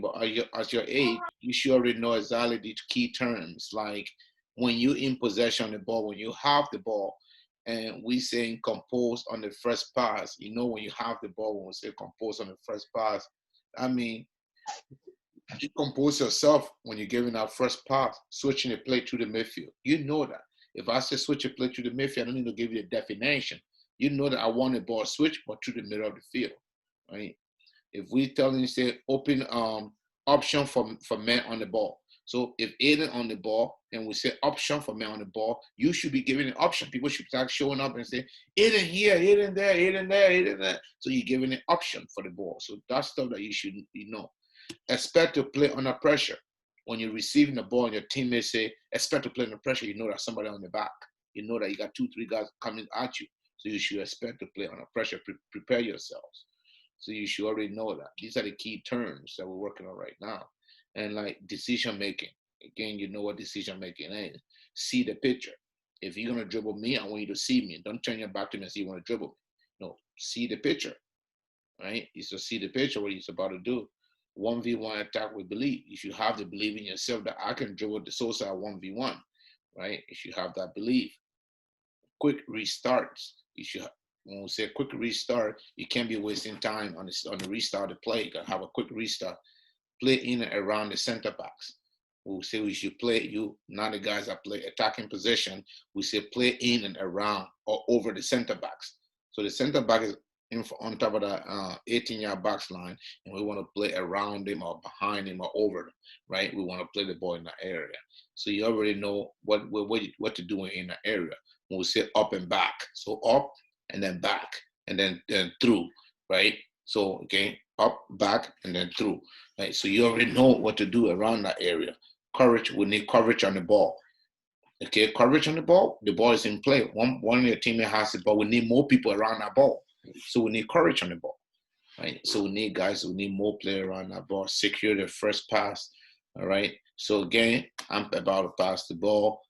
But at your age, you should already know exactly the key terms. Like when you in possession of the ball, when you have the ball, and we saying compose on the first pass. You know when you have the ball, when we say compose on the first pass, I mean you compose yourself when you're giving that first pass, switching the play to the midfield. You know that. If I say switch a play to the midfield, I don't need to give you a definition. You know that I want a ball switch, but to the middle of the field, right? If we tell you say open option for men on the ball. So if Aiden on the ball and we say option for men on the ball, you should be giving an option. People should start showing up and say Aiden here, Aiden there, Aiden there, Aiden there. So you're giving an option for the ball. So that's stuff that you should know. Expect to play under pressure. When you're receiving the ball and your teammates say expect to play under pressure, you know that somebody on the back. You know that you got 2-3 guys coming at you. So you should expect to play under pressure. Prepare yourselves. So you should already know that. These are the key terms that we're working on right now. And like decision making. Again, you know what decision making is. See the picture. If you're gonna dribble me, I want you to see me. Don't turn your back to me and say you want to dribble me. No, see the picture. Right? You should see the picture, what he's about to do. 1v1 attack with belief. You should have the belief in yourself that I can dribble the Sosa at 1v1. Right? You should have that belief. Quick restarts. You should when we say quick restart, you can't be wasting time on the restart of the play. You gotta have a quick restart. Play in and around the center backs. We say we should play you, not the guys that play attacking position. We say play in and around or over the center backs. So the center back is on top of the 18-yard box line, and we want to play around him or behind him or over them, right? We want to play the ball in that area. So you already know what to do in that area. When we say up and back, so up and then back and then through, right? So okay, up, back, and then through, right? So you already know what to do around that area. Coverage, we need coverage on the ball. Okay, coverage on the ball is in play. One of your teammates has the ball. We need more people around that ball. So we need courage on the ball, right? So we need guys, we need more players around that ball, secure the first pass, all right? So again, I'm about to pass the ball.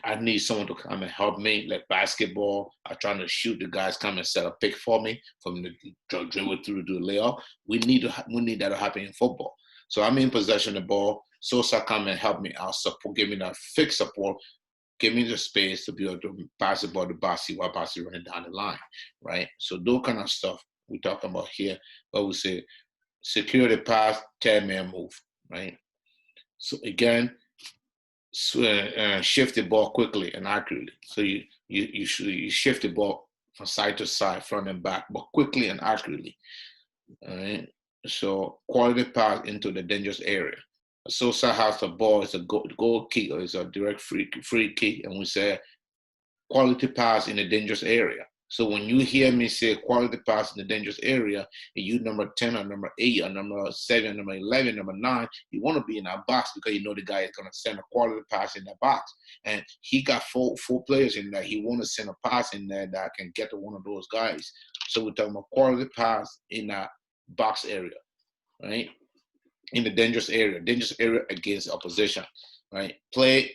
I need someone to come and help me, like basketball. I'm trying to shoot, the guys come and set a pick for me, from the dribble through to the layup. We need that to happen in football. So I'm in possession of the ball. Sosa come and help me out, support, give me that fixed support, give me the space to be able to pass the ball to Bassi while Bassi running down the line, right? So those kind of stuff we talk about here, but we say secure the pass, 10-man move, right? So again, shift the ball quickly and accurately. So you shift the ball from side to side, front and back, but quickly and accurately. All right. So quality pass into the dangerous area. Sosa has the ball, it's a goal kick or it's a direct free kick, and we say quality pass in the dangerous area. So when you hear me say quality pass in the dangerous area, and you number 10 or number 8 or number 7, number 11, number 9, you want to be in that box because you know the guy is going to send a quality pass in that box. And he got four players in there. He want to send a pass in there that can get to one of those guys. So we're talking about quality pass in that box area, right? In the dangerous area against opposition, right? Play,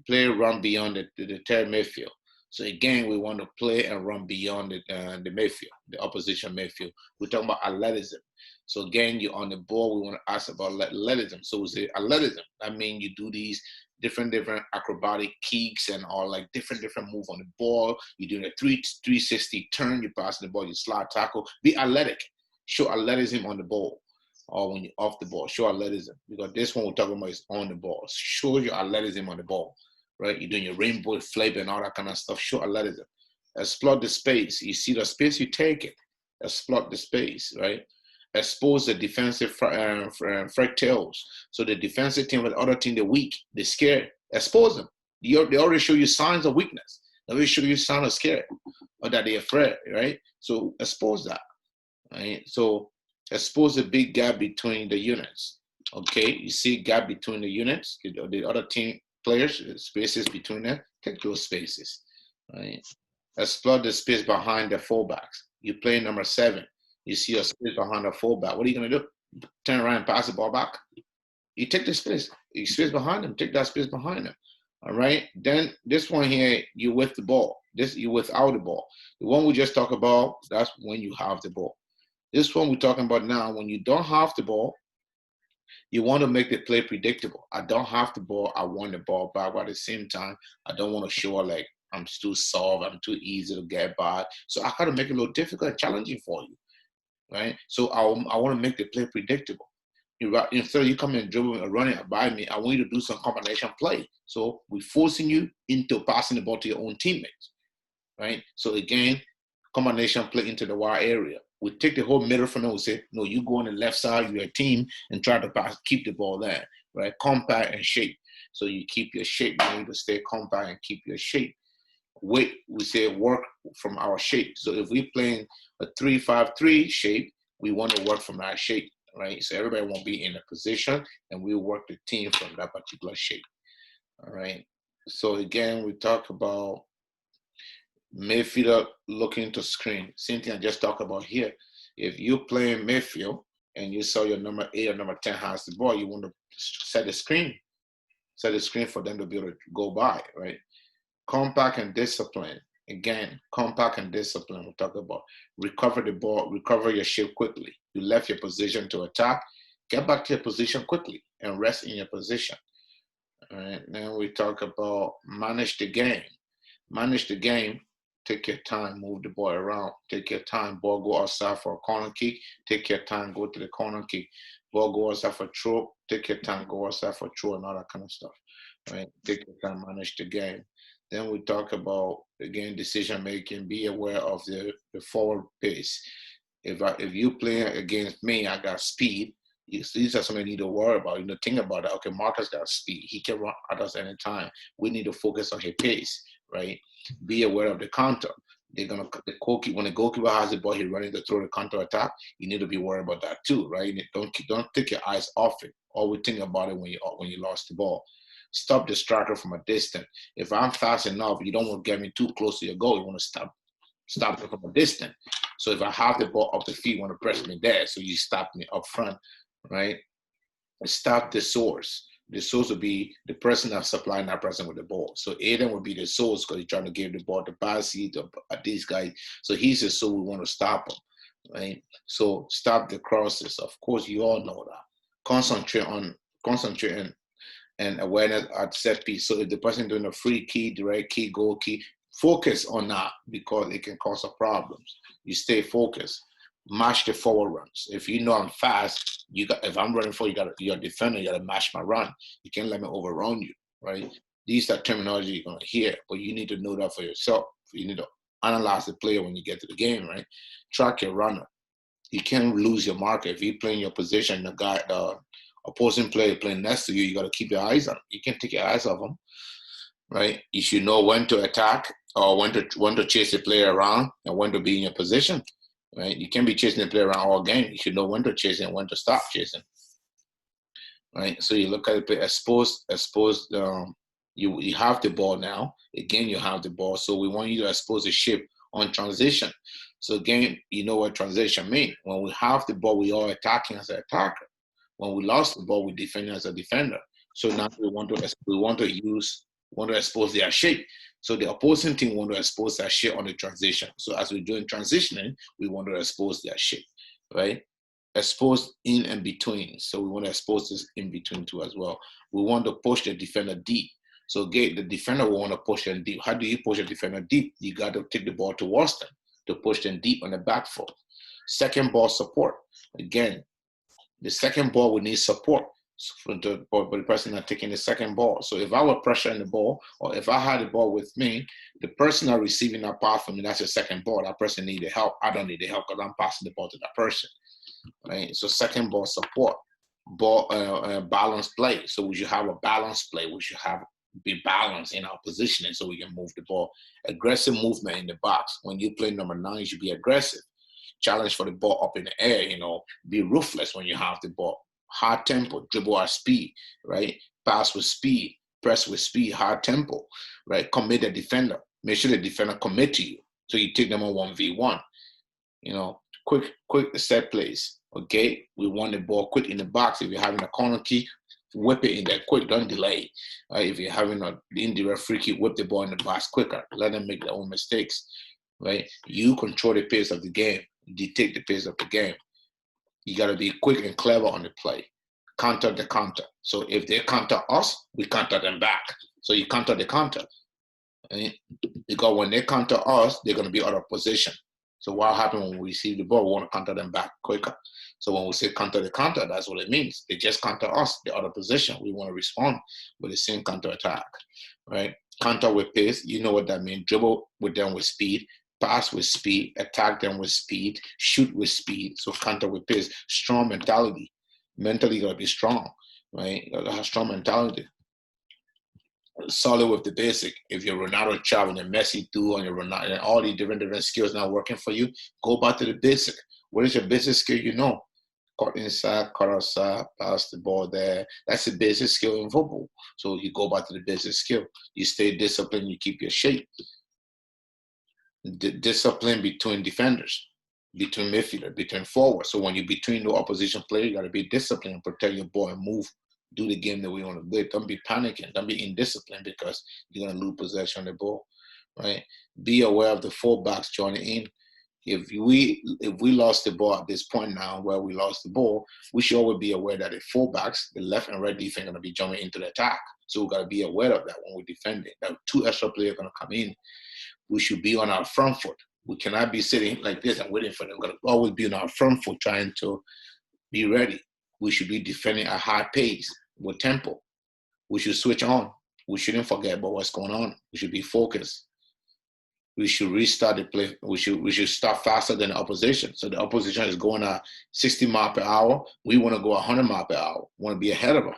run beyond the third midfield. So again, we want to play and run beyond the midfield, the opposition midfield. We're talking about athleticism. So again, you're on the ball. We want to ask about athleticism. So we say athleticism. I mean, you do these different acrobatic kicks and all like different moves on the ball. You do a 360 turn. You pass the ball. You slide tackle. Be athletic. Show athleticism on the ball. Or when you're off the ball, show athleticism. Because this one we're talking about is on the ball. Show your athleticism on the ball, right? You're doing your rainbow flip and all that kind of stuff. Show athleticism. Exploit the space. You see the space, you take it. Exploit the space, right? Expose the defensive fractals. So the defensive team with the other team, they're weak, they're scared. Expose them. They already show you signs of weakness. They already show you signs of scared or that they're afraid, right? So expose that, right? So expose the big gap between the units. Okay, you see gap between the units, the other team players, spaces between them, take those spaces, right? Exploit the space behind the fullbacks. You play number 7, you see a space behind the fullback. What are you gonna do? Turn around and pass the ball back? You take the space, behind them, take that space behind them. All right, then this one here, you with the ball. This, you without the ball. The one we just talked about, that's when you have the ball. This one we're talking about now, when you don't have the ball, You want to make the play predictable. I don't have the ball. I want the ball back. But at the same time, I don't want to show like I'm too soft. I'm too easy to get by. So I got to make it a little difficult and challenging for you, right? So I want to make the play predictable. Instead of you coming and dribbling or running by me, I want you to do some combination play. So we're forcing you into passing the ball to your own teammates, right? So again, combination play into the wide area. We take the whole middle from them. We say, no, you go on the left side, you're a team, and try to pass, keep the ball there, right? Compact and shape. So you keep your shape. You need to stay compact and keep your shape. Wait, we say work from our shape. So if we're playing a 3-5-3 shape, we want to work from that shape, right? So everybody won't be in a position, and we'll work the team from that particular shape, all right? So again, we talk about midfielder looking to screen. Same thing I just talked about here. If you're playing midfield and you saw your number 8 or number 10 has the ball, you want to set the screen for them to be able to go by, right? Compact and discipline. Again, compact and discipline. We'll talk about recover the ball, recover your shape quickly. You left your position to attack, get back to your position quickly and rest in your position. All right. Then we talk about manage the game. Manage the game. Take your time, move the ball around. Take your time. Ball go outside for a corner kick. Take your time, go to the corner kick. Ball go outside for throw. Take your time, go outside for throw and all that kind of stuff. Right? Take your time, manage the game. Then we talk about, again, decision making. Be aware of the forward pace. If you play against me, I got speed. These are something you need to worry about. You know, think about it. Okay, Marcus got speed. He can run at us anytime. We need to focus on his pace, right? Be aware of the counter. When the goalkeeper has the ball, he's running to throw the counter attack. You need to be worried about that too, right? Don't take your eyes off it. Always think about it when you lost the ball. Stop the striker from a distance. If I'm fast enough, you don't want to get me too close to your goal. You want to stop it from a distance. So if I have the ball up the field, you want to press me there. So you stop me up front, right? Stop the source. The source will be the person that's supplying that person with the ball. So Aiden will be the source because he's trying to give the ball to Basi, to these guys. So he's the source. We want to stop him, right? So stop the crosses. Of course, you all know that. Concentrate and awareness at set piece. So if the person doing a free key, direct key, goal key, focus on that because it can cause some problems. You stay focused. Match the forward runs. If you know I'm fast, if I'm running for your defender, you got to match my run. You can't let me overrun you, right? These are terminology you're going to hear, but you need to know that for yourself. You need to analyze the player when you get to the game, right? Track your runner. You can't lose your marker. If you play in your position, the opposing player playing next to you, you got to keep your eyes on him. You can't take your eyes off him, right? You should know when to attack or when to chase the player around and when to be in your position, right? You can't be chasing the player around all game. You should know when to chase and when to stop chasing, right? So you look at the play, you have the ball now. Again, you have the ball. So we want you to expose the ship on transition. So again, you know what transition means. When we have the ball, we are attacking as an attacker. When we lost the ball, we defend as a defender. So now we want to expose their shape. So the opposing team want to expose their shape on the transition. So as we're doing transitioning, we want to expose their shape, right? Expose in and between. So we want to expose this in between too as well. We want to push the defender deep. So the defender will want to push them deep. How do you push a defender deep? You got to take the ball towards them to push them deep on the back foot. Second ball support. Again, the second ball will need support for the person that's taking the second ball. So if I were pressuring the ball, or if I had the ball with me, the person that's receiving that pass from me, that's the second ball. That person needs the help. I don't need the help because I'm passing the ball to that person, right? So second ball support, balanced play. So we should have a balanced play. We should be balanced in our positioning so we can move the ball. Aggressive movement in the box. When you play number 9, you should be aggressive. Challenge for the ball up in the air, be ruthless when you have the ball. High tempo, dribble at speed, right? Pass with speed, press with speed, high tempo, right? Commit the defender. Make sure the defender commit to you. So you take them on 1v1. Quick set plays, okay? We want the ball quick in the box. If you're having a corner kick, whip it in there quick, don't delay. If you're having an indirect free kick, whip the ball in the box quicker. Let them make their own mistakes, right? You control the pace of the game. Dictate the pace of the game. You got to be quick and clever on the play. counter the counter. So if they counter us, we counter them back. So you counter the counter. Right? Because when they counter us, they're going to be out of position. So what happens when we receive the ball? We want to counter them back quicker. So when we say counter the counter, that's what it means. They just counter us. They're out of position. We want to respond with the same counter attack, right? Counter with pace. You know what that means. Dribble with them with speed. Pass with speed. Attack them with speed. Shoot with speed. So counter with pace. Strong mentality. Mentally, you got to be strong, right? You got to have strong mentality. Solid with the basic. If you're Ronaldo, Xavi, and Messi do on your Ronaldo, and all these different skills not working for you, go back to the basic. What is your basic skill? You know, cut inside, cut outside, pass the ball there. That's the basic skill in football. So you go back to the basic skill. You stay disciplined. You keep your shape. Discipline between defenders, between midfielder, between forward. So when you're between the opposition player, you got to be disciplined and protect your ball and move. Do the game that we want to do. Don't be panicking. Don't be indisciplined because you're going to lose possession of the ball, right? Be aware of the fullbacks joining in. If we lost the ball at this point now where we lost the ball, we should always be aware that the fullbacks, the left and right defense, are going to be jumping into the attack. So we've got to be aware of that when we're defending. That 2 extra players are going to come in. We should be on our front foot. We cannot be sitting like this and waiting for them. We're going to always be on our front foot trying to be ready. We should be defending at high pace with tempo. We should switch on. We shouldn't forget about what's going on. We should be focused. We should restart the play. We should start faster than the opposition. So the opposition is going at 60 miles per hour. We want to go 100 miles per hour. We want to be ahead of them.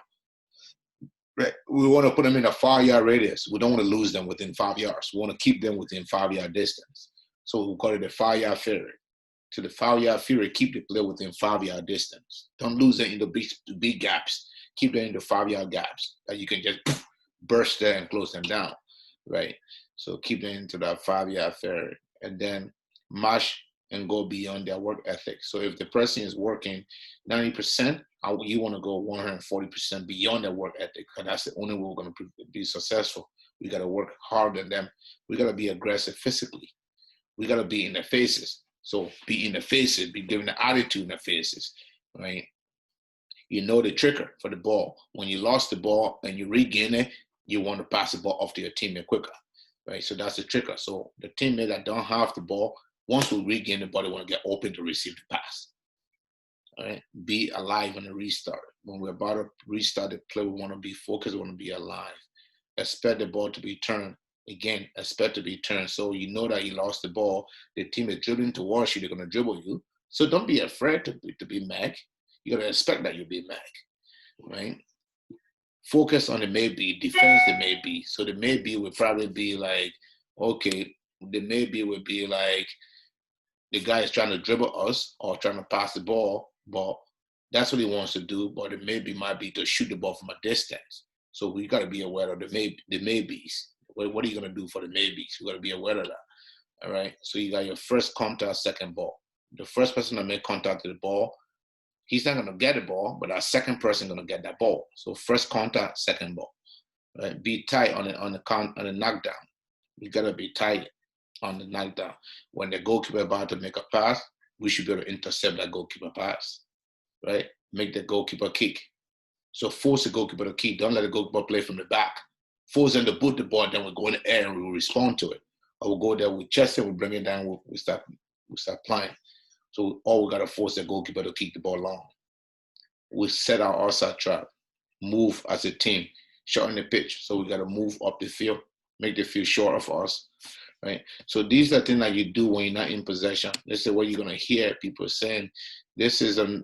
Right. We want to put them in a 5-yard radius. We don't want to lose them within 5 yards. We want to keep them within 5-yard distance. So we call it the 5-yard ferry. To the 5-yard fury, keep the player within 5-yard distance. Don't lose them in the big gaps. Keep them in the 5-yard gaps that you can just burst there and close them down, right? So keep them into that 5-yard ferry and then march and go beyond their work ethic. So if the person is working 90%, you want to go 140% beyond their work ethic, and that's the only way we're going to be successful. We got to work harder than them. We got to be aggressive physically. We got to be in their faces. So be in the faces, be giving the attitude in the faces, right? You know the trigger for the ball. When you lost the ball and you regain it, you want to pass the ball off to your teammate quicker, right? So that's the trigger. So the teammate that don't have the ball, once we regain the ball, they want to get open to receive the pass. All right? Be alive on the restart. When we're about to restart the play, we want to be focused, we want to be alive. Expect the ball to be turned. Again, expect to be turned. So you know that you lost the ball. The team is dribbling towards you. They're going to dribble you. So don't be afraid to be mag. You got to expect that you'll be mag, right? Focus on the maybe. Defense the maybe. So the maybe would probably be like, okay, the maybe would be like the guy is trying to dribble us or trying to pass the ball, but that's what he wants to do. But the maybe might be to shoot the ball from a distance. So we got to be aware of the maybes. What are you going to do for the maybes? You got to be aware of that. All right. So you got your first contact, second ball. The first person to make contact with the ball, he's not going to get the ball, but our second person going to get that ball. So first contact, second ball. Right. Be tight on the knockdown. You got to be tight on the knockdown. When the goalkeeper about to make a pass, we should be able to intercept that goalkeeper pass. Right. Make the goalkeeper kick. So force the goalkeeper to kick. Don't let the goalkeeper play from the back. Force them to boot the ball, then we go in the air and we will respond to it. Or we'll go there, we chest it, we bring it down, we start playing. So all we got to force the goalkeeper to kick the ball long. We set our outside trap, move as a team, shorten the pitch. So we got to move up the field, make the field shorter for us, right? So these are things that you do when you're not in possession. This is what you're going to hear people saying. This is an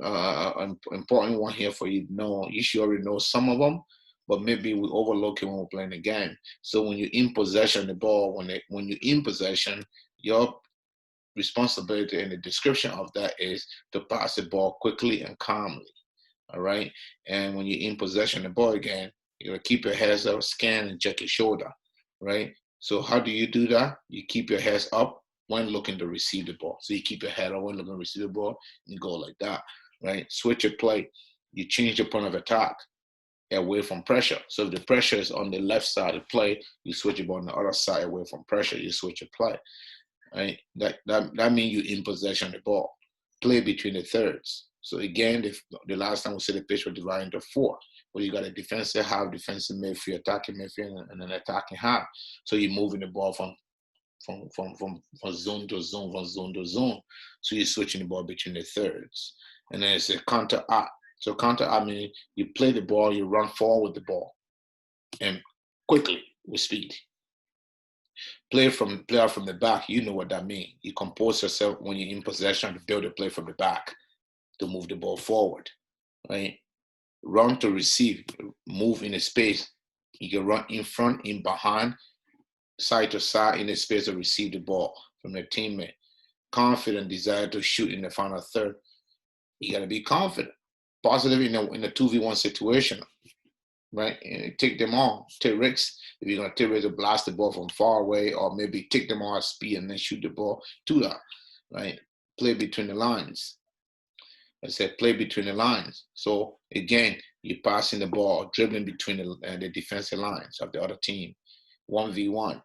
important one here for you to know. You should already know some of them, but maybe we overlook it when we're playing the game. So when you're in possession of the ball, when you're in possession, your responsibility and the description of that is to pass the ball quickly and calmly, all right? And when you're in possession of the ball again, you're going to keep your heads up, scan, and check your shoulder, right? So how do you do that? You keep your heads up when looking to receive the ball. So you keep your head up when looking to receive the ball, and you go like that, right? Switch your play. You change your point of attack away from pressure. So if the pressure is on the left side of play, you switch it on the other side away from pressure, you switch your play. Right? That means you're in possession of the ball. Play between the thirds. So again, the last time we said the pitch was divided into 4. Well, you got a defensive half, defensive midfield, attacking midfield, and an attacking half. So you're moving the ball from zone to zone, from zone to zone. So you're switching the ball between the thirds. And then it's a counter act. So counter act means you play the ball, you run forward with the ball, and quickly with speed. Play out from the back, you know what that means. You compose yourself when you're in possession to build a play from the back to move the ball forward, right? Run to receive, move in a space. You can run in front, in behind, side to side in a space to receive the ball from the teammate. Confident desire to shoot in the final third. You got to be confident. Positive in a 2v1 situation, right? And take them on, take risks. If you're going to take risks to blast the ball from far away, or maybe take them on at speed and then shoot the ball to that, right? Play between the lines. I said play between the lines. So again, you're passing the ball, dribbling between the defensive lines of the other team. 1v1,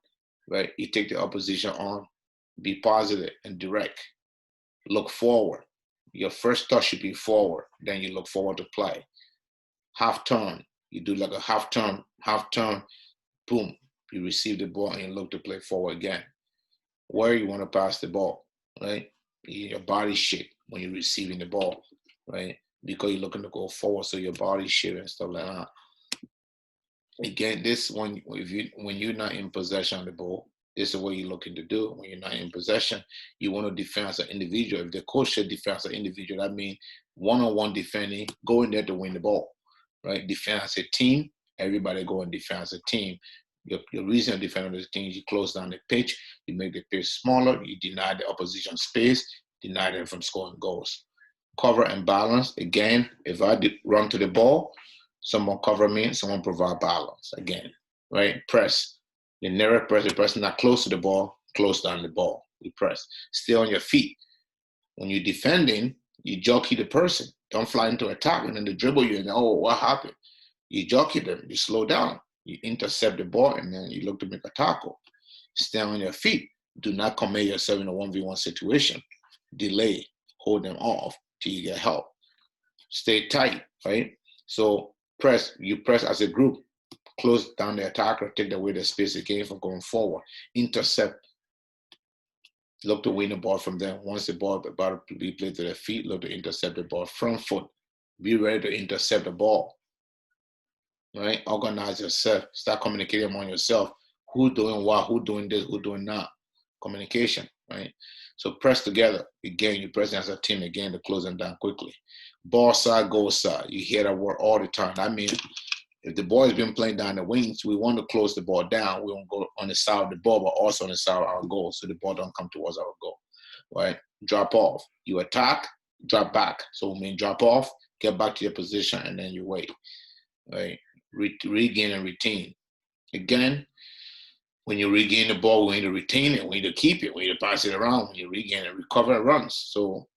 right? You take the opposition on, be positive and direct. Look forward. Your first touch should be forward. Then you look forward to play. Half turn. You do like a half turn, boom. You receive the ball and you look to play forward again. Where you want to pass the ball, right? Your body shape when you're receiving the ball, right? Because you're looking to go forward, so your body shape and stuff like that. Again, this one, when you're not in possession of the ball, this is what you're looking to do. When you're not in possession, you want to defend as an individual. If the coach said defend as an individual, that means one-on-one defending, go in there to win the ball, right? Defend as a team, everybody go and defend as a team. Your reason to defend as a team is you close down the pitch, you make the pitch smaller, you deny the opposition space, deny them from scoring goals. Cover and balance. Again, if I run to the ball, someone cover me, someone provide balance. Again, right? Press. The nearer press, the person not close to the ball, close down the ball. You press. Stay on your feet. When you're defending, you jockey the person. Don't fly into attack and then they dribble you and oh, what happened? You jockey them. You slow down. You intercept the ball and then you look to make a tackle. Stay on your feet. Do not commit yourself in a 1v1 situation. Delay. Hold them off till you get help. Stay tight, right? So press. You press as a group. Close down the attacker. Take away the space again from going forward. Intercept. Look to win the ball from them. Once the ball is about to be played to their feet, look to intercept the ball. Front foot. Be ready to intercept the ball. Right? Organize yourself. Start communicating among yourself. Who doing what? Who doing this? Who doing that? Communication, right? So press together. Again, you press as a team again to close them down quickly. Ball side, goal side. You hear that word all the time. That means if the ball has been playing down the wings, we want to close the ball down. We want to go on the side of the ball, but also on the side of our goal, so the ball don't come towards our goal, right? Drop off. You attack, drop back. So when you drop off, get back to your position, and then you wait, right? Regain and retain. Again, when you regain the ball, we need to retain it. We need to keep it. We need to pass it around. When you regain it, recover and runs. So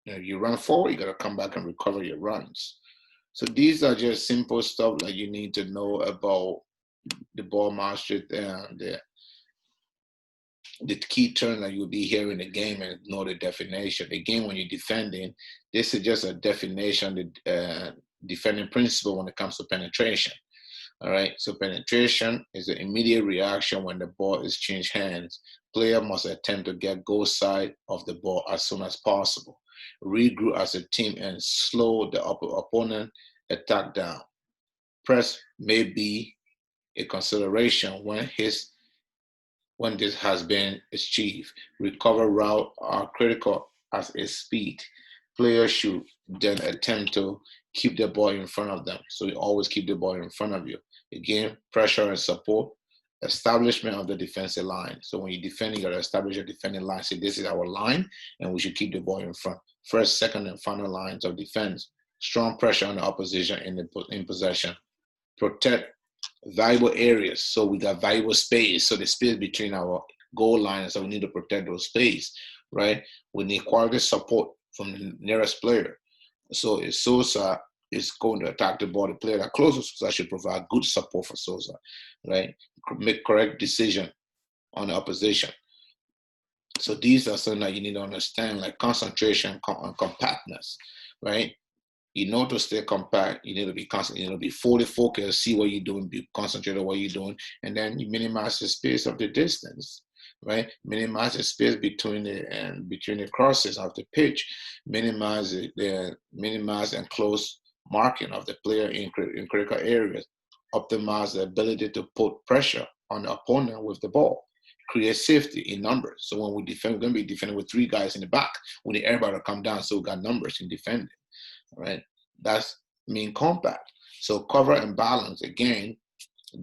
you run forward, you got to come back and recover your runs. So these are just simple stuff that you need to know about the ball mastery and the key term that you'll be hearing in the game and know the definition. Again, when you're defending, this is just a definition, the defending principle when it comes to penetration. All right, so penetration is an immediate reaction when the ball is changed hands. Player must attempt to get goal side of the ball as soon as possible. Regroup as a team and slow the opponent attack down. Press may be a consideration when this has been achieved. Recover route are critical as a speed. Players should then attempt to keep the ball in front of them. So you always keep the ball in front of you. Again, pressure and support. Establishment of the defensive line. So when you're defending, you got to establish a defending line. Say, this is our line, and we should keep the ball in front. First, second, and final lines of defense. Strong pressure on the opposition in possession. Protect valuable areas. So we got valuable space. So the space between our goal lines, so we need to protect those space, right? We need quality support from the nearest player. So if Sosa is going to attack the ball, the player that closest to Sosa should provide good support for Sosa, right? Make correct decision on the opposition. So these are something that you need to understand, like concentration and compactness. right? You know, to stay compact, you need to be constant, you know, be fully focused, see what you're doing, be concentrated on what you're doing, and then you minimize the space of the distance, right? Minimize the space between the crosses of the pitch, minimize and close marking of the player in critical areas, optimize the ability to put pressure on the opponent with the ball, create safety in numbers. So when we defend, we're going to be defending with 3 guys in the back. We need everybody to come down, so we got numbers in defending. Right? That's mean compact. So cover and balance, again,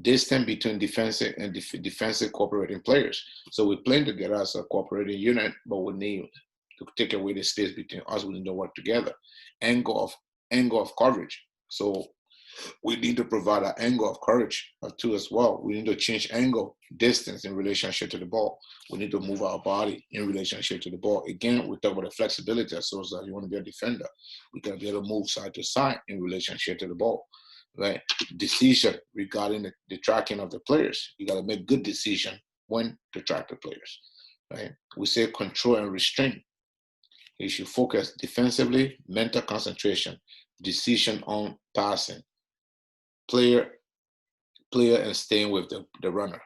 distance between defensive and defensive cooperating players. So we're playing together as a cooperating unit, but we need to take away the space between us. We need to work together. Angle of coverage. So we need to provide an angle of coverage too as well. We need to change angle, distance in relationship to the ball. We need to move our body in relationship to the ball. Again, we talk about the flexibility. So you want to be a defender, we got to be able to move side to side in relationship to the ball, right? Decision regarding the tracking of the players. You got to make good decision when to track the players, right? We say control and restraint. You should focus defensively, mental concentration, decision on passing, player and staying with the runner,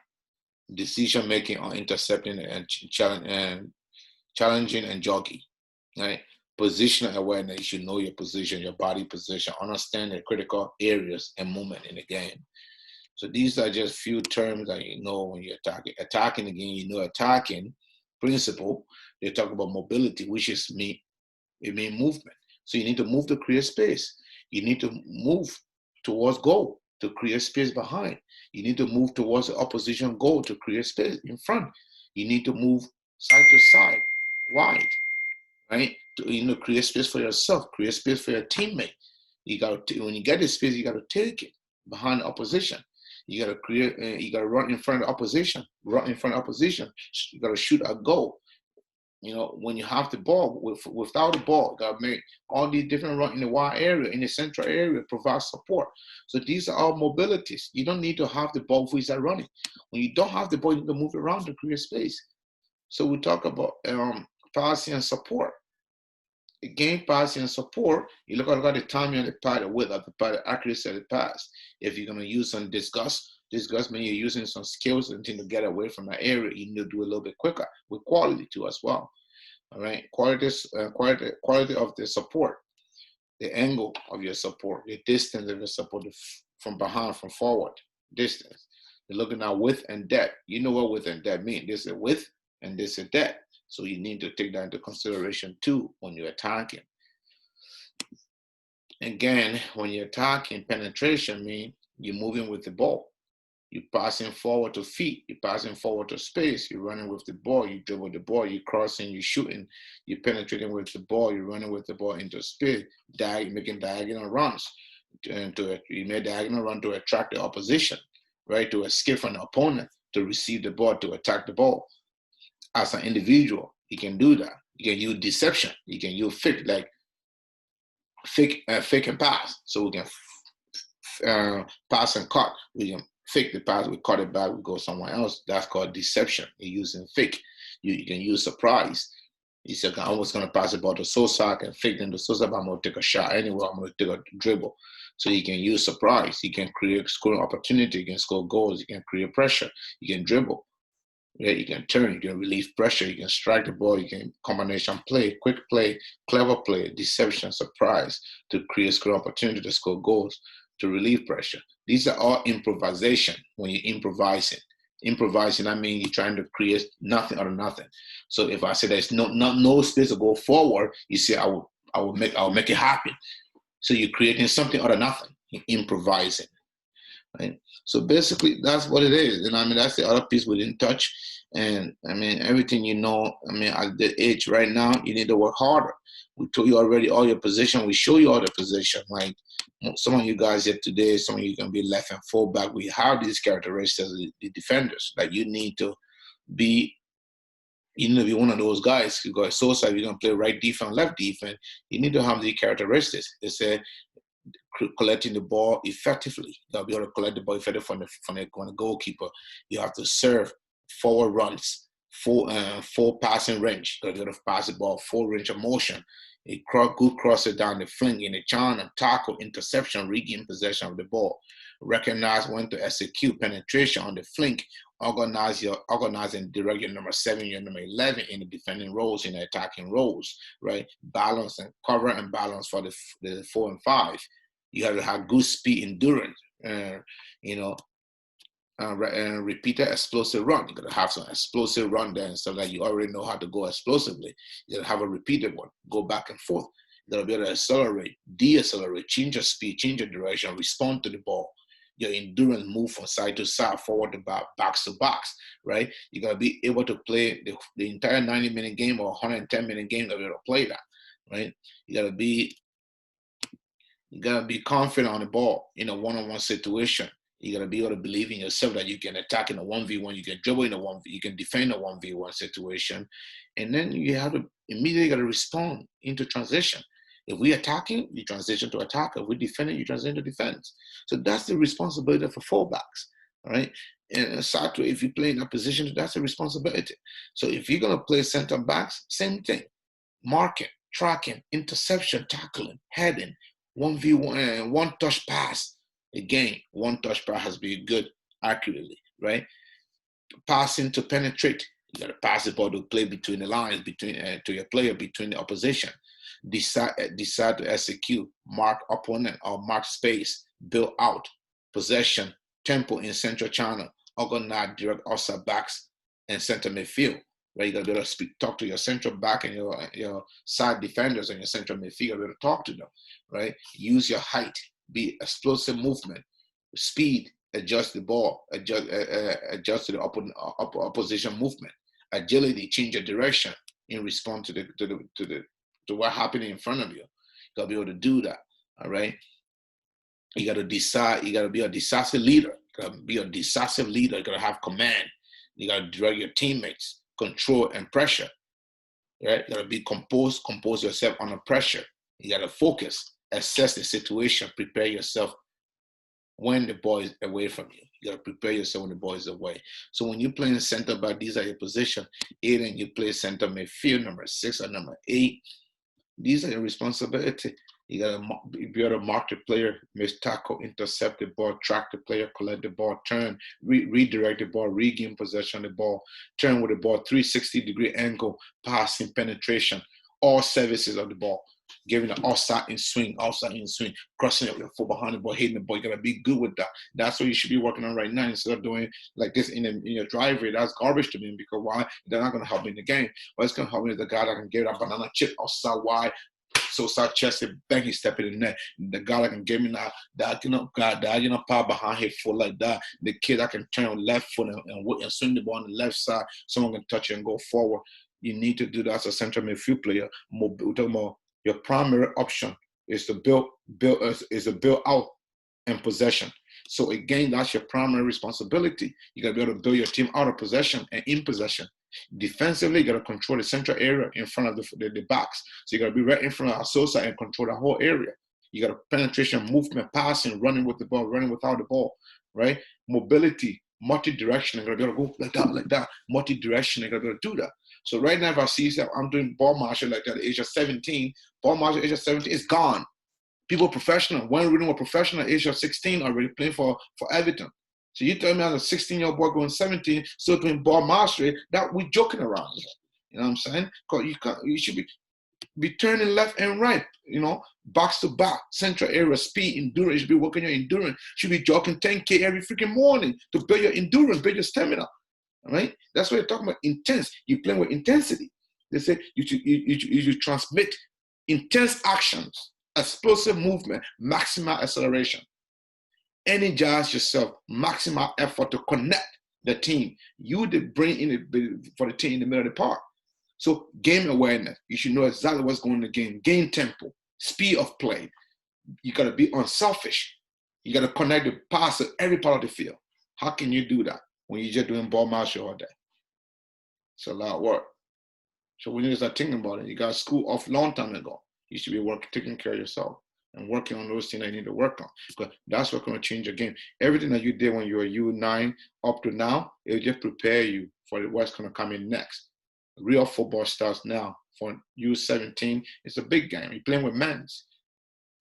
decision making on intercepting and challenging and jogging, right? Positional awareness, you should know your position, your body position, understand the critical areas and movement in the game. So these are just few terms that you know when you're attacking. Attacking, again, you know, attacking principle. They talk about mobility, which is movement. So you need to move to create space. You need to move towards goal to create space behind. You need to move towards the opposition goal to create space in front. You need to move side to side, wide, right? To create space for yourself, create space for your teammate. You got to, when you get the space, you got to take it behind the opposition. You got to create. You got to run in front of the opposition. Run in front of the opposition. You got to shoot a goal. You know, when you have the ball, without the ball, you got to make all these different runs in the wide area, in the central area, provide support. So these are all mobilities. You don't need to have the ball before you start running. When you don't have the ball, you need to move around to create space. So we talk about passing and support. Again, passing and support, you look at the timing of the pass, the width of the pass, the accuracy of the pass. If you're going to use some disgust means you're using some skills and to get away from that area, you need to do a little bit quicker with quality too as well. All right, quality of the support, the angle of your support, the distance of your support from behind, from forward, distance. You're looking at width and depth. You know what width and depth mean. This is width and this is depth. So you need to take that into consideration too when you're attacking. Again, when you're attacking, penetration means you're moving with the ball. You're passing forward to feet. You're passing forward to space. You're running with the ball. You dribble the ball. You're crossing. You're shooting. You're penetrating with the ball. You're running with the ball into space. Making diagonal runs. You make diagonal run to attract the opposition, right? To escape from the opponent, to receive the ball, to attack the ball. As an individual, you can do that. You can use deception. You can use fake and pass. So we can pass and cut. We can fake the pass, we cut it back, we go somewhere else. That's called deception. You're using fake. You can use surprise. You say, I'm almost going to pass the ball to Sosa, I can fake them to Sosa, but I'm going to take a shot anyway. I'm going to take a dribble. So you can use surprise. You can create scoring opportunity. You can score goals. You can create pressure. You can dribble. Yeah, you can turn, you can relieve pressure, you can strike the ball, you can combination play, quick play, clever play, deception, surprise, to create scoring opportunity, to score goals, to relieve pressure. These are all improvisation when you're improvising. Improvising, I mean you're trying to create nothing out of nothing. So if I say there's no space to go forward, you say I will make it happen. So you're creating something out of nothing, you're improvising. Right? So basically, that's what it is. And I mean, that's the other piece we didn't touch. And I mean, everything you know, I mean, at the age right now, you need to work harder. We told you already all your position. We show you all the position. Like some of you guys here today, some of you can be left and fullback. We have these characteristics, the defenders. Like you need to be one of those guys. You got Sosa, you're going to play right defense, left defense. You need to have these characteristics. They say, collecting the ball effectively. You got to be able to collect the ball effectively from the goalkeeper. You have to serve forward runs. full passing range. You gotta pass the ball, full range of motion. A good crosser down the flank in the channel, tackle, interception, regain possession of the ball. Recognize when to execute penetration on the flank. Organize and direct your number 7, your number 11 in the defending roles, in the attacking roles, right? Balance and cover and balance for the 4 and 5. You have to have good speed, endurance, and repeated explosive run. You gotta have some explosive run there, so that you already know how to go explosively. You gotta have a repeated one, go back and forth. You gotta be able to accelerate, de-accelerate, change your speed, change your direction, respond to the ball. Your endurance, move from side to side, forward to back, box to box, right? You gotta be able to play the entire 90-minute game or 110-minute game. You gotta be able to play that, right? You gotta be confident on the ball in a one-on-one situation. You gotta be able to believe in yourself that you can attack in a 1v1, you can dribble in a 1v, you can defend a 1v1 situation, and then you have to immediately gotta respond into transition. If we're attacking, you transition to attack. If we're defending, you transition to defense. So that's the responsibility for fullbacks, all right? And Sato, if you play in that position, that's a responsibility. So if you're gonna play center backs, same thing. Marking, tracking, interception, tackling, heading, 1v1, one touch pass. Again, one touch pass has to be good accurately, right? Passing to penetrate. You gotta pass the ball to play between the lines, to your player, between the opposition. Decide to execute, mark opponent or mark space, build out, possession, tempo in central channel, organize direct outside backs and center midfield. Right, you gotta be able to talk to your central back and your side defenders and your central midfield. You gotta be able to talk to them, right? Use your height, be explosive movement, speed, adjust the ball, adjust to the opposition movement, agility, change your direction in response to what happening in front of you. You gotta be able to do that. All right. You gotta decide. You gotta be a decisive leader. You gotta be a decisive leader. You gotta have command. You gotta direct your teammates, control and pressure. Right. You gotta be composed. Compose yourself under pressure. You gotta focus. Assess the situation. Prepare yourself when the ball is away from you. You gotta prepare yourself when the ball is away. So when you're playing center back, these are your position. 8, and you play center midfield, number 6 or number 8. These are your responsibility. You gotta be able to mark the player, miss tackle, intercept the ball, track the player, collect the ball, turn, redirect the ball, regain possession of the ball, turn with the ball, 360-degree angle, passing, penetration, all services of the ball, giving the outside in swing, crossing it with your foot behind the ball, hitting the ball. You gotta be good with that. That's what you should be working on right now, instead of doing like this in your driveway. That's garbage to me, because why? They're not gonna help me in the game. What's gonna help me is the guy that can get that banana chip outside wide, so side chest, bang, he step in the net. The guy that can give me that power behind his foot like that. The kid that can turn on left foot and swing the ball on the left side. Someone can touch it and go forward. You need to do that as a central midfield player. We're talking about your primary option is to build out and possession. So again, that's your primary responsibility. You gotta be able to build your team out of possession and in possession. Defensively, you gotta control the central area in front of the backs. So you gotta be right in front of Sosa and control the whole area. You got penetration, movement, passing, running with the ball, running without the ball, right? Mobility, multi-direction. You gotta be able to go like that. Multi-direction. You gotta be able to do that. So right now, if I see that I'm doing ball marshal like that at the age of 17, ball marshal at the age of 17 is gone. People professional. One reading were professional at the age of 16 already playing for Everton. So you tell me as a 16-year-old boy going 17, still playing ball mastery, that we joking around here. You know what I'm saying? Because you should be turning left and right, box to back, central area, speed, endurance. You should be working your endurance. You should be jogging 10K every freaking morning to build your endurance, build your stamina. All right? That's what you're talking about, intense. You're playing with intensity. They say you should transmit intense actions, explosive movement, maximal acceleration. Energize yourself, maximal effort to connect the team. You the brain for the team in the middle of the park. So game awareness. You should know exactly what's going on in the game. Game tempo, speed of play. You got to be unselfish. You got to connect the pass to every part of the field. How can you do that when you're just doing ball marshal all day? It's a lot of work. So when you start thinking about it, you got school off long time ago. You should be taking care of yourself and working on those things that you need to work on. Because that's what's going to change your game. Everything that you did when you were U9 up to now, it'll just prepare you for what's going to come in next. Real football starts now. For U17, it's a big game. You're playing with men's.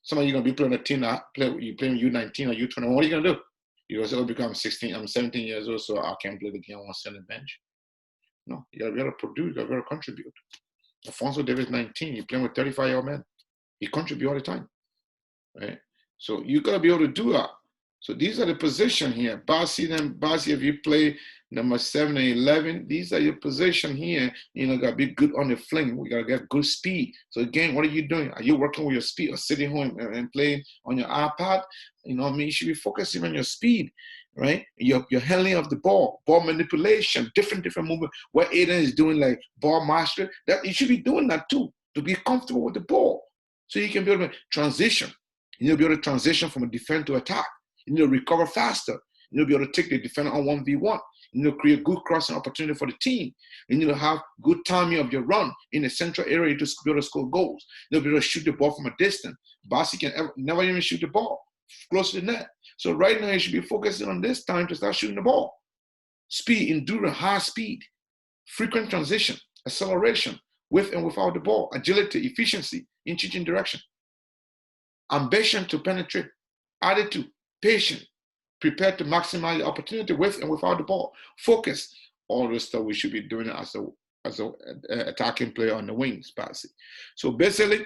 Some of you are going to be playing a team that you're playing U19 or U21. What are you going to do? You're going to become 16. I'm 17 years old, so I can't play the game. I want to sit on the bench. No, you got to produce. You got to contribute. Alfonso Davis, 19. You're playing with 35-year-old men. He contributes all the time, right? So you got to be able to do that. So these are the position here. Basi, if you play number 7 and 11, these are your position here. You know, got to be good on the fling. We got to get good speed. So again, what are you doing? Are you working with your speed or sitting home and playing on your iPad? You know what I mean? You should be focusing on your speed, right? Your handling of the ball manipulation, different movement. What Aiden is doing, like ball mastery, that you should be doing that too, to be comfortable with the ball. So you can be able to transition. You need to be able to transition from a defense to attack. You need to recover faster. You need to be able to take the defender on 1v1. You need to create good crossing opportunity for the team. You need to have good timing of your run in the central area to be able to score goals. You need to be able to shoot the ball from a distance. Basi can never even shoot the ball close to the net. So right now you should be focusing on this time to start shooting the ball. Speed, endurance, high speed, frequent transition, acceleration, with and without the ball, agility, efficiency in changing direction, ambition to penetrate, attitude, patient, prepared to maximize the opportunity with and without the ball, focus. All this stuff we should be doing as a attacking player on the wings, basically. So basically,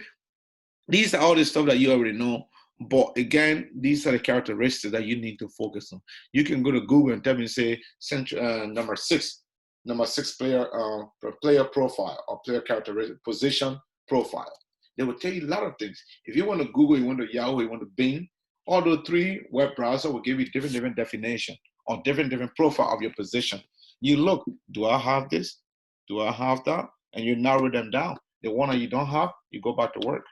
these are all the stuff that you already know. But again, these are the characteristics that you need to focus on. You can go to Google and tell me, say, number six player profile or player characteristic position profile. They will tell you a lot of things. If you want to Google, you want to Yahoo, you want to Bing, all the 3 web browsers will give you different definition or different profile of your position. You look, do I have this? Do I have that? And you narrow them down. The one that you don't have, you go back to work.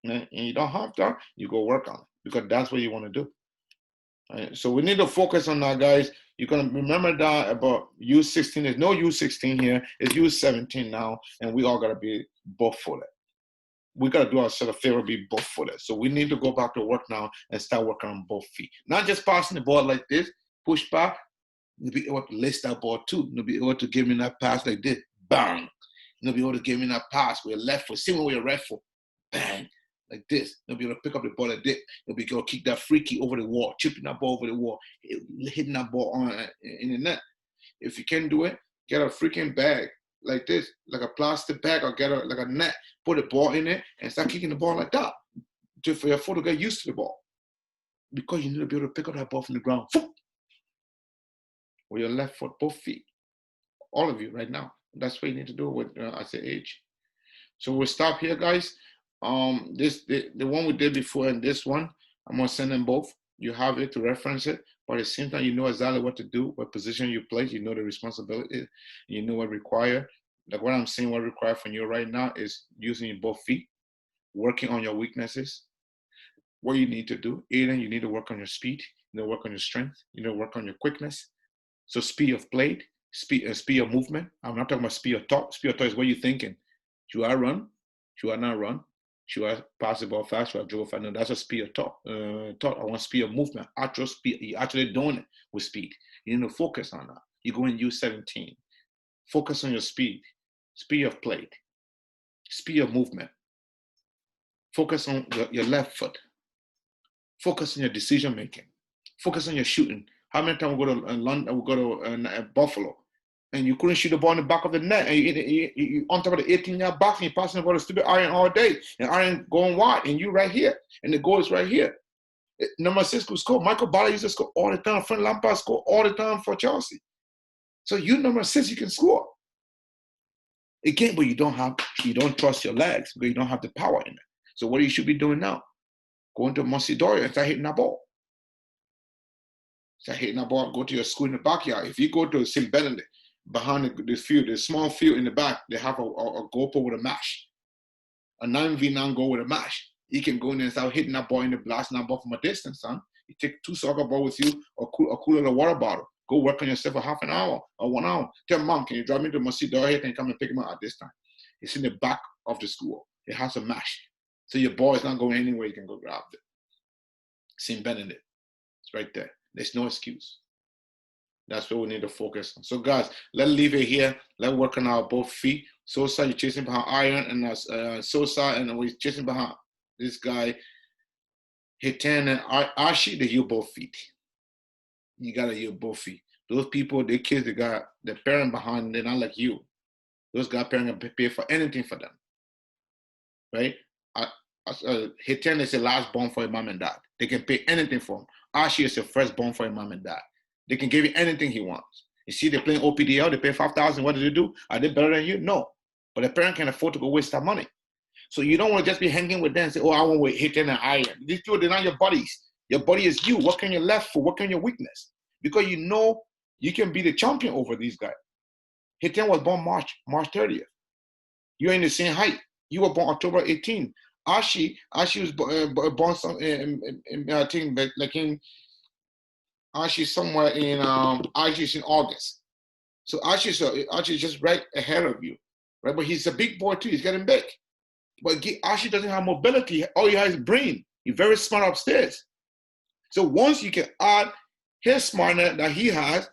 And you don't have that, you go work on it because that's what you want to do. Right? So we need to focus on that, guys. You're going to remember that about U16. There's no U16 here. It's U17 now, and we all got to be both-footed. We got to do ourselves a favor, be both-footed. So we need to go back to work now and start working on both feet. Not just passing the ball like this, push back. You'll be able to lace that ball too. You'll be able to give me that pass like this, bang. You'll be able to give me that pass with your left foot, same way with your right foot, bang. Like this, they'll be able to pick up the ball like this. They'll be able to kick that free kick over the wall, chipping that ball over the wall, hitting that ball on in the net. If you can do it, get a freaking bag like this, like a plastic bag, or get like a net, put the ball in it, and start kicking the ball like that, just for your foot to get used to the ball. Because you need to be able to pick up that ball from the ground, with your left foot, both feet. All of you right now. That's what you need to do with at the age. So we'll stop here, guys. The one we did before and this one, I'm gonna send them both. You have it to reference it, but at the same time, you know exactly what to do, what position you play. You know the responsibility. You know what required. Like what I'm saying, what required from you right now is using both feet, working on your weaknesses. What you need to do, Aiden, you need to work on your speed. You need to work on your strength. You need to work on your quickness. So speed of play, speed of movement. I'm not talking about speed of thought. Speed of thought is what you're thinking. Should I run? Should I not run? Should I pass the ball fast? Should I dribble fast? No, that's a speed of thought. I want speed of movement. Actual speed. You're actually doing it with speed. You need to focus on that. You go in U17. Focus on your speed. Speed of play. Speed of movement. Focus on your left foot. Focus on your decision making. Focus on your shooting. How many times we go to London? We go to Buffalo, and you couldn't shoot the ball in the back of the net, and you on top of the 18-yard box, and you're passing the ball to stupid iron all day, and iron going wide, and you right here, and the goal is right here. Number 6 could score. Michael Bala used to score all the time. Frank Lampard scored all the time for Chelsea. So you number 6, you can score. Again, but you don't trust your legs, but you don't have the power in it. So what you should be doing now? Going to Monsidoria and start hitting that ball. Start hitting that ball. Go to your school in the backyard. If you go to St. Benedict, behind the field, the small field in the back, they have a goalpost with a mash. A 9v9 goal with a mash. You can go in there and start hitting that ball in the blasting that ball from a distance, son. You take 2 soccer balls with you, or a cooler water bottle. Go work on yourself for half an hour or 1 hour. Tell Mom, can you drive me to Monsidoria? Can you come and pick him up at this time? It's in the back of the school. It has a mash. So your ball is not going anywhere. You can go grab it. St. Benedict. It's right there. There's no excuse. That's what we need to focus on. So guys, let's leave it here. Let's work on our both feet. Sosa, you're chasing behind Iron, and Sosa, and we're chasing behind this guy, Hitan, and Ashi, they use both feet. You gotta use both feet. Those people, their kids, they got the parent behind them, they're not like you. Those guys parents pay for anything for them. Right? Hitan is the last born for your mom and dad. They can pay anything for him. Ashi is the first born for your mom and dad. They can give you anything he wants. You see, they're playing OPDL, they pay $5,000. What do they do? Are they better than you? No. But the parent can afford to go waste that money. So you don't want to just be hanging with them and say, oh, I want to hit them and iron. These people, they're not your buddies. Your buddy is you. Work on your left foot, work on your weakness. Because you know you can be the champion over these guys. Hitan was born March 30th. You're in the same height. You were born October 18th. Ashi was born I think like in Ashi somewhere in Ashi's in August. So Ashi is just right ahead of you, right? But he's a big boy too. He's getting big. But Ashi doesn't have mobility. All he has is brain. He's very smart upstairs. So once you can add his smartness that he has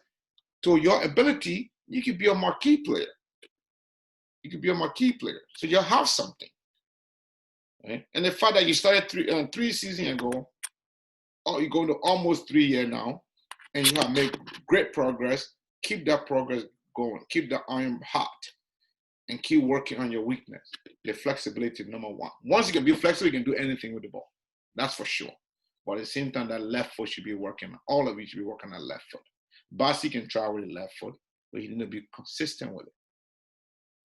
to your ability, you can be a marquee player. You can be a marquee player. So you'll have something. Right? And the fact that you started three seasons ago, you're going to almost 3 years now, and you have made great progress. Keep that progress going. Keep the iron hot, and keep working on your weakness. The flexibility, number one. Once you can be flexible, you can do anything with the ball. That's for sure. But at the same time, that left foot should be working. All of you should be working on left foot. Bassi can try with the left foot, but he need to be consistent with it.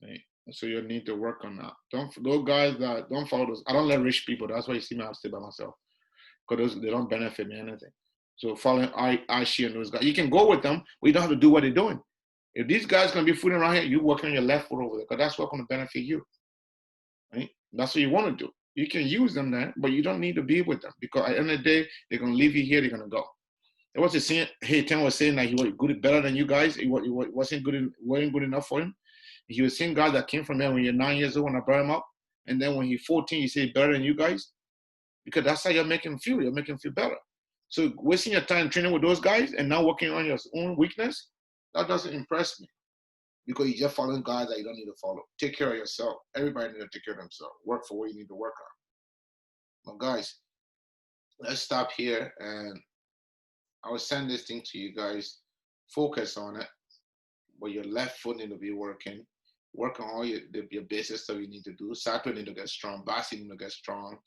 Right? So you need to work on that. Those guys that don't follow those. I don't let rich people. That's why you see me. I stay by myself because they don't benefit me anything. So following Ashi and those guys, you can go with them, but you don't have to do what they're doing. If these guys gonna be fooling around here, you working on your left foot over there because that's what's gonna benefit you. Right? That's what you want to do. You can use them then, but you don't need to be with them because at the end of the day, they're gonna leave you here. They're gonna go. It was the same. Hitan was saying that he was good, better than you guys. It wasn't good enough for him. He was seeing guys that came from there when you're 9 years old when I brought him up, and then when he's 14, you say better than you guys, because that's how you're making him feel. You're making him feel better. So wasting your time training with those guys and now working on your own weakness, that doesn't impress me. Because you're just following guys that you don't need to follow. Take care of yourself. Everybody needs to take care of themselves. Work for what you need to work on. But guys, let's stop here and I will send this thing to you guys. Focus on it. But your left foot need to be working. Work on all your basic stuff you need to do. Sato need to get strong. Basi need to get strong.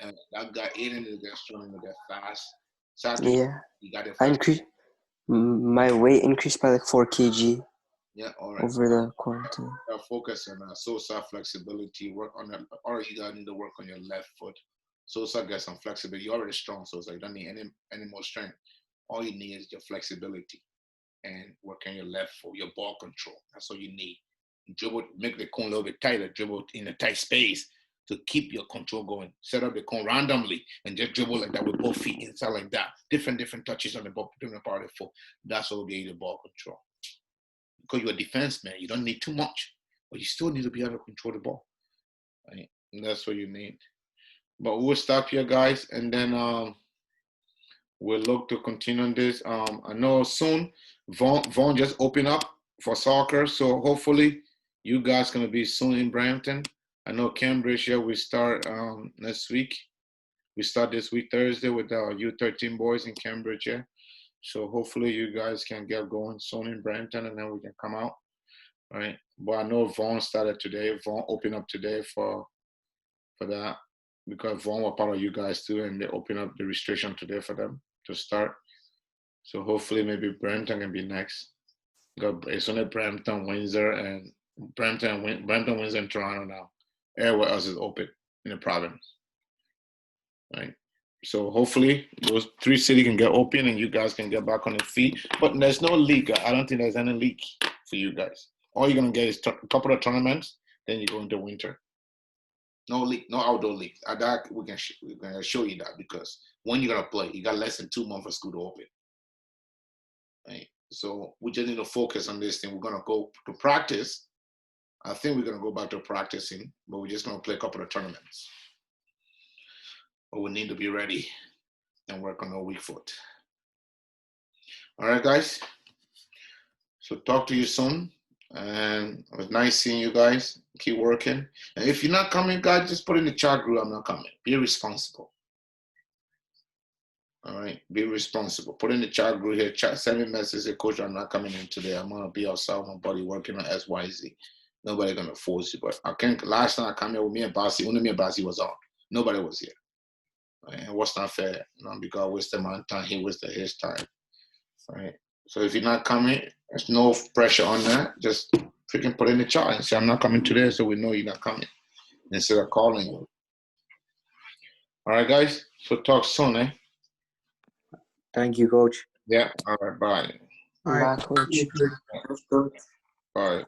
And that guy Aiden need to get strong, need to get fast. Sato, Yeah. you got it. I increased my weight increased by like 4 kg. Yeah, all right. Over the quarantine. Focus on Sosa flexibility. Work on that, or you gotta need to work on your left foot. Sosa get some flexibility. You're already strong, Sosa. You don't need any more strength. All you need is your flexibility and work on your left foot, your ball control. That's all you need. Dribble, make the cone a little bit tighter. Dribble in a tight space to keep your control going. Set up the cone randomly and just dribble like that with both feet inside like that. Different touches on the ball, different part of the foot. That's what will give you the ball control. Because you're a defense man, you don't need too much, but you still need to be able to control the ball. Right? And that's what you need. But we'll stop here, guys, and then we'll look to continue on this. I know soon Vaughn just opened up for soccer, so hopefully you guys gonna be soon in Brampton. I know Cambridge here. We start next week. We start this week Thursday with our U13 boys in Cambridge here. So hopefully you guys can get going soon in Brampton and then we can come out, right? But I know Vaughn started today. Vaughn opened up today for that because Vaughn was part of you guys too and they opened up the restriction today for them to start. So hopefully maybe Brampton can be next. It's only Brampton, Windsor, and Brampton, Windsor, and Toronto now. Everywhere else is open in the province, right? So hopefully those 3 cities can get open and you guys can get back on your feet. But there's no league. I don't think there's any league for you guys. All you're gonna get is a couple of tournaments. Then you go into winter. No league, no outdoor league. That we're gonna show you that because when you're gonna play, you got less than 2 months for school to open. Right. So we just need to focus on this thing. We're gonna go to practice. I think we're gonna go back to practicing, but we're just gonna play a couple of tournaments. But we need to be ready and work on our weak foot. All right, guys. So talk to you soon. And it was nice seeing you guys. Keep working. And if you're not coming, guys, just put in the chat group, I'm not coming. Be responsible. All right. Be responsible. Put in the chat group here. Send me a message. Say, Coach, I'm not coming in today. I'm gonna be outside with my buddy working on XYZ. Nobody gonna force you. But I think last time I came here with me and Bossy, only me and Bossy was on. Nobody was here. Right? And what's not fair? Because I wasted my time, he wasted his time. Right. So if you're not coming, there's no pressure on that. Just freaking put in the chat and say, I'm not coming today, so we know you're not coming. Instead of calling you. All right, guys. So talk soon, eh? Thank you, Coach. Yeah. All right. Bye. Bye, Coach. Bye.